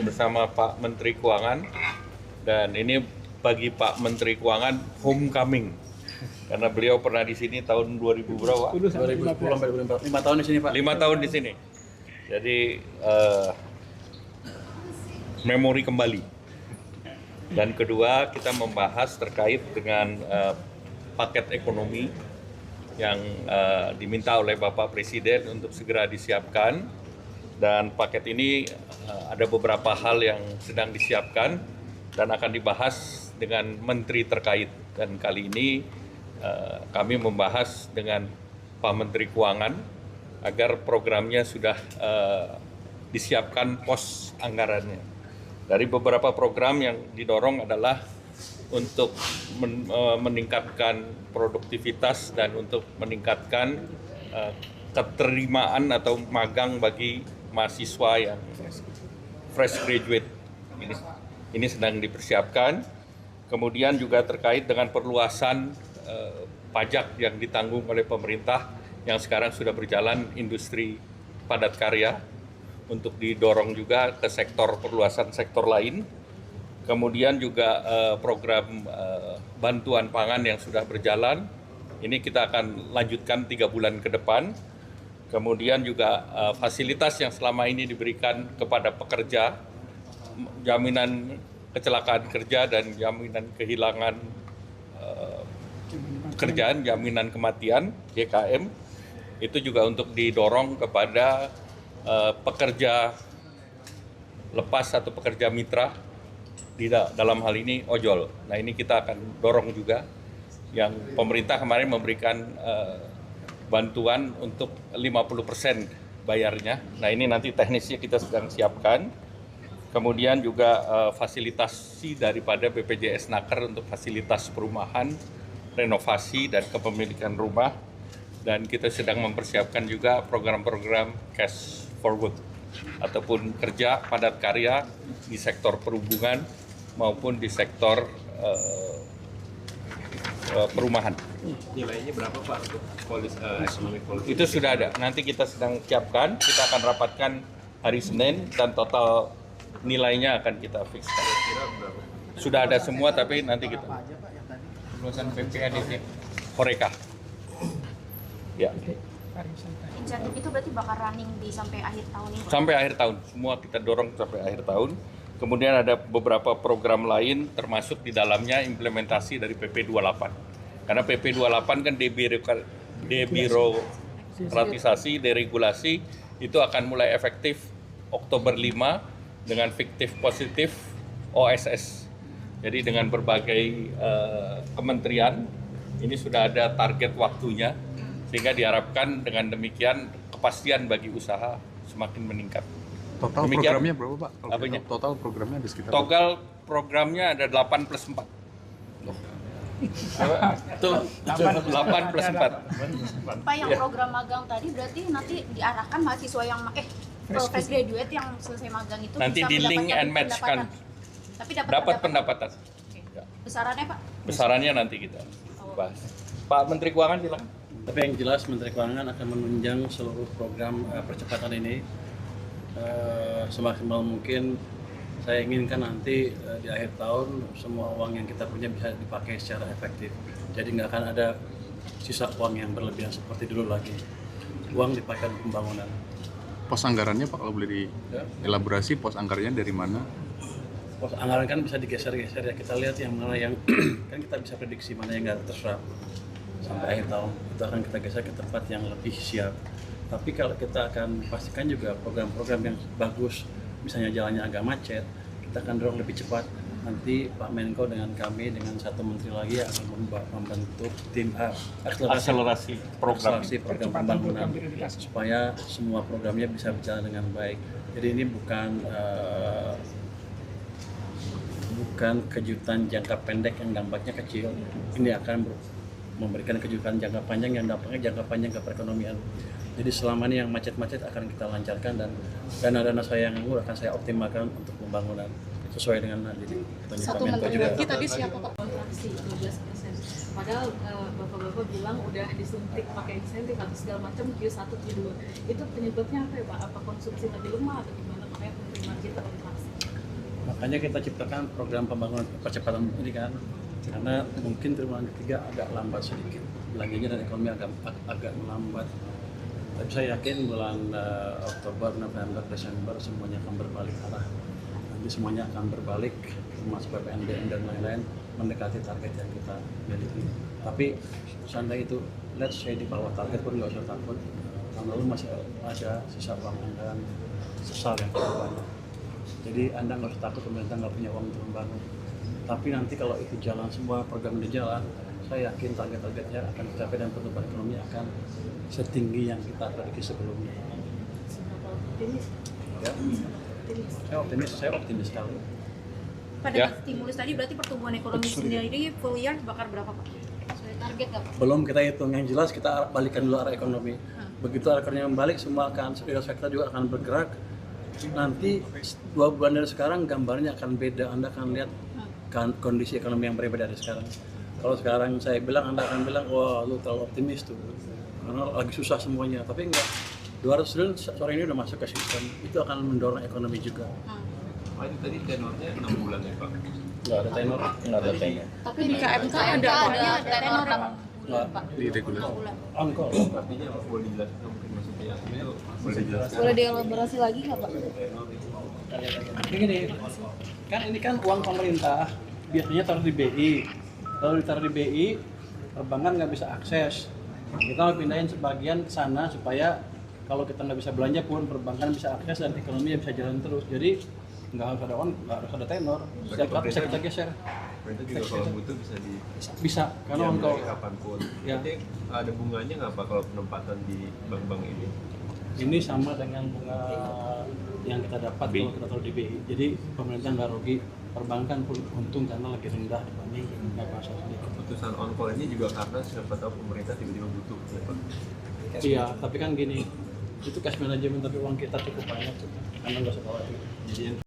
Bersama Pak Menteri Keuangan, dan ini bagi Pak Menteri Keuangan homecoming karena beliau pernah di sini tahun 2000 berapa? 2010 sampai 2014. 5 tahun di sini, Pak. 5 tahun di sini. Jadi memori kembali. Dan kedua, kita membahas terkait dengan paket ekonomi yang diminta oleh Bapak Presiden untuk segera disiapkan. Dan paket ini ada beberapa hal yang sedang disiapkan dan akan dibahas dengan menteri terkait. Dan kali ini kami membahas dengan Pak Menteri Keuangan agar programnya sudah disiapkan pos anggarannya. Dari beberapa program yang didorong adalah untuk meningkatkan produktivitas dan untuk meningkatkan keterimaan atau magang bagi mahasiswa yang fresh graduate. Ini sedang dipersiapkan. Kemudian juga terkait dengan perluasan pajak yang ditanggung oleh pemerintah yang sekarang sudah berjalan industri padat karya untuk didorong juga ke sektor perluasan sektor lain. Kemudian juga program bantuan pangan yang sudah berjalan. Ini kita akan lanjutkan 3 bulan ke depan. Kemudian juga fasilitas yang selama ini diberikan kepada pekerja, jaminan kecelakaan kerja dan jaminan kehilangan pekerjaan, jaminan kematian, JKM, itu juga untuk didorong kepada pekerja lepas atau pekerja mitra, dalam hal ini ojol. Nah, ini kita akan dorong juga, yang pemerintah kemarin memberikan bantuan untuk 50% bayarnya. Nah, ini nanti teknisnya kita sedang siapkan. Kemudian juga fasilitasi daripada BPJS Naker untuk fasilitas perumahan, renovasi dan kepemilikan rumah. Dan kita sedang mempersiapkan juga program-program cash forward ataupun kerja padat karya di sektor perhubungan maupun di sektor perumahan. Nilainya berapa, Pak, untuk ekonomi politik? Itu sudah ada. Nanti kita sedang siapkan. Kita akan rapatkan hari Senin dan total nilainya akan kita fixkan. Sudah ada semua, tapi nanti kita. Lulusan PPADT. Horeca. Ya. Insentif itu berarti bakal running di sampai akhir tahun ini? Sampai akhir tahun. Semua kita dorong sampai akhir tahun. Kemudian ada beberapa program lain, termasuk di dalamnya implementasi dari PP 28. Karena PP 28 kan debirokratisasi, deregulasi, itu akan mulai efektif Oktober 5 dengan fiktif positif OSS. Jadi dengan berbagai kementerian, ini sudah ada target waktunya, sehingga diharapkan dengan demikian kepastian bagi usaha semakin meningkat. Total Demikian, programnya berapa, Pak? Apanya? Total programnya ada sekitar Total programnya ada 8+4. Itu 8+4. Pak, yang program magang tadi berarti nanti diarahkan mahasiswa yang fresh graduate yang selesai magang itu Nanti bisa di link mendapatkan and match kan. pendapatan. Tapi Dapat pendapatan. Oke. Besarannya, Pak? Besarannya nanti kita bahas. Pak Menteri Keuangan silakan. Tapi yang jelas Menteri Keuangan akan menunjang seluruh program percepatan ini semaksimal mungkin. Saya inginkan nanti di akhir tahun semua uang yang kita punya bisa dipakai secara efektif. Jadi nggak akan ada sisa uang yang berlebihan seperti dulu lagi. Uang dipakai untuk pembangunan. pos anggarannya, Pak, kalau boleh dielaborasi pos anggarannya dari mana? Pos anggaran kan bisa digeser-geser ya. Kita lihat yang mana yang kan kita bisa prediksi mana yang nggak terserap sampai akhir tahun. Itu akan kita geser ke tempat yang lebih siap. Tapi kalau kita akan pastikan juga program-program yang bagus, misalnya jalannya agak macet, kita akan dorong lebih cepat. Nanti Pak Menko dengan kami, dengan satu menteri lagi akan membentuk tim akselerasi program pembangunan supaya semua programnya bisa berjalan dengan baik. Jadi ini bukan kejutan jangka pendek yang dampaknya kecil. Ini akan memberikan kejutan jangka panjang yang dampaknya jangka panjang ke perekonomian. Jadi selama ini yang macet-macet akan kita lancarkan, dan dana-dana saya yang nganggur akan saya optimalkan untuk pembangunan sesuai dengan nanti Satu menteri lagi tadi siapa, Pak? Kontraksi 12%. Padahal bapak-bapak bilang udah disuntik pakai insentif atau segala macam Q1, Q2. Itu penyebabnya apa ya, Pak? Apa konsumsi lebih lemah atau gimana makanya penerimaan kita kontraksi? Makanya kita ciptakan program pembangunan percepatan ini kan, karena mungkin triwulan ketiga agak lambat sedikit belanjanya dan ekonomi agak melambat. Tapi saya yakin bulan Oktober, November, Desember semuanya akan berbalik arah. Nanti semuanya akan berbalik, termasuk PPNBM dan lain-lain, mendekati target yang kita miliki. Tapi seandainya itu, let's say di bawah target pun nggak usah takut. Tahun lalu masih ada sisa uang anggaran sesal yang cukup banyak. Jadi Anda nggak usah takut pemerintah nggak punya uang untuk membangun. Tapi nanti kalau itu jalan, semua program ini jalan, saya yakin target-targetnya akan tercapai dan pertumbuhan ekonomi akan setinggi yang kita prediksi sebelumnya. Optimis. Ya. Saya optimis sekali. Pada Ya. stimulus tadi berarti pertumbuhan ekonomi sendiri full year bakal berapa Pak? Sesuai target nggak Pak? Belum kita hitung, yang jelas kita balikan dulu arah ekonomi. Begitu arah ekonomi membalik, semua akan sektor juga akan bergerak. Nanti 2 bulan dari sekarang gambarnya akan beda. Anda akan lihat kondisi ekonomi yang berbeda dari sekarang. Kalau sekarang saya bilang, Anda akan bilang, wah lu terlalu optimis tuh, karena lagi susah semuanya. Tapi enggak, 200 triliun sore ini udah masuk ke sistem, itu akan mendorong ekonomi juga. Oh, itu tadi tenornya 6 bulan ya Pak? Nggak ada tenor. Tapi di KMK ada tenor Pak. Nggak, Di regulasi. angkol. Artinya boleh dijelaskan mungkin maksudnya itu boleh dijelaskan. boleh dielaborasi lagi nggak Pak? Begini, kan ini kan uang pemerintah, biasanya taruh di BI. Kalau ditaruh di BI, perbankan nggak bisa akses. Kita mau pindahin sebagian ke sana supaya kalau kita nggak bisa belanja pun perbankan bisa akses dan ekonomi bisa jalan terus. Jadi nggak harus ada uang, nggak harus ada tenor. Setiap saat bisa kita geser. Pemerintah juga kalau butuh bisa di Bisa, karena uang diambil kalau kapanpun. Ya. Nanti ada bunganya nggak Pak kalau penempatan di bank-bank ini? ini sama dengan bunga yang kita dapat kalau kita taruh di BI. Jadi pemerintah nggak rugi, perbankan pun untung karena lebih rendah dibanding pasar sedikit. Keputusan on call ini juga karena siapa tahu pemerintah tiba-tiba butuh ya Pak. Iya, tapi kan gini, itu cash management tapi uang kita cukup banyak, karena nggak usah khawatir. Jadi yang